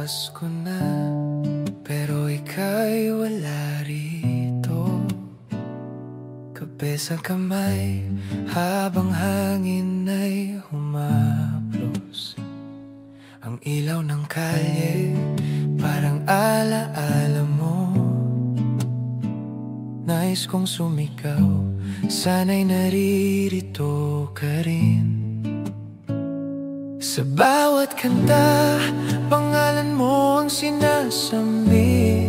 Pasko na, pero ika'y wala rito. Kape sa kamay, habang hangin ay humaplos. Ang ilaw ng kalye, parang alaala mo. Nais kong sumigaw, sana'y naririto ka rin. Sa bawat kanta, pangalan mo ang sinasambit.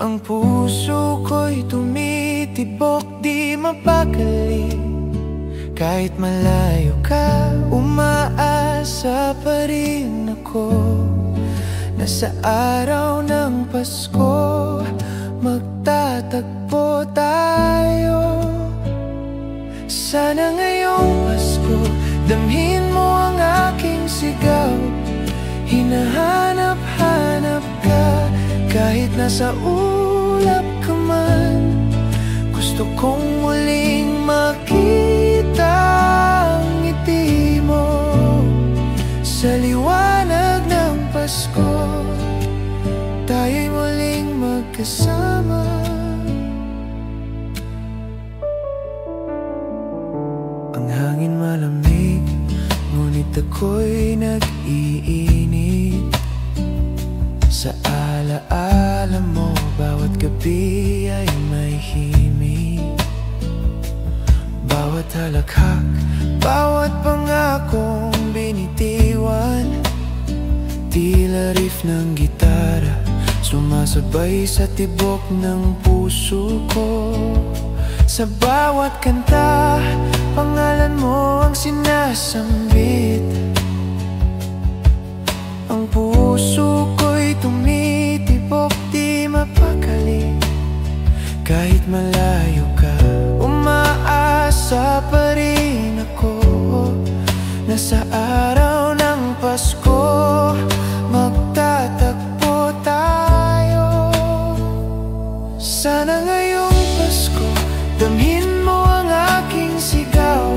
Ang puso ko'y tumitibok, di mapakali. Kahit malayo ka, umaasa pa rin ako na sa araw ng Pasko magtatagpo tayo. Sana ngayong Pasko damhin mo ang aking sigaw. Hinahanap-hanap ka, kahit nasa ulap ka man. Gusto kong muling makita ang ngiti mo sa liwanag ng Pasko. Tayo'y muling magkasama. Ang hangin malamig, ngunit ako'y nag-iinit. Sa alaala mo, bawat gabi ay may himig. Bawat halakhak, bawat pangakong binitiwan. Tila riff ng gitara, sumasabay sa tibok ng puso ko. Sa bawat kanta, pangalan mo ang sinasambit. Ang puso ko'y tumitibok, di mapakali. Kahit malayo ka, umaasa pa rin ako na sa araw ng Pasko magtatagpo tayo. Sana ngayong Pasko damhin mo ang aking sigaw.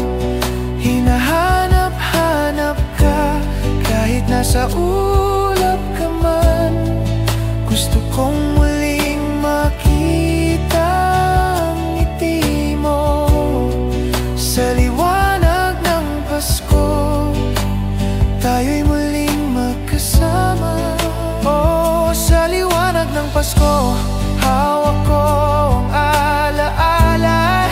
Hinahanap-hanap ka, kahit nasa ulap ka man. Gusto kong muling makita ang ngiti mo sa liwanag ng Pasko. Tayo'y muling magkasama. Oh, sa liwanag ng Pasko, hawak ko ang alaala.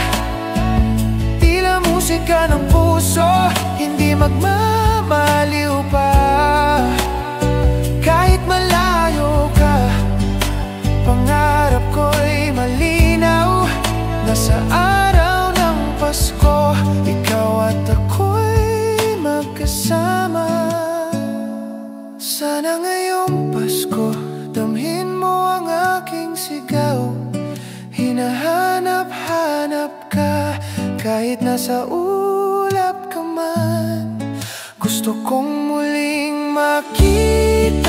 Tila musika ng puso, hindi magmamaliw pa. Kahit malayo ka, pangarap ko'y malinaw. Nasa araw ng Pasko, ikaw at ako'y magkasama. Sana ngayong Pasko damhin mo ang aking sigaw. Hinahanap-hanap ka, kahit nasa ulap ka man. Gusto kong muling makita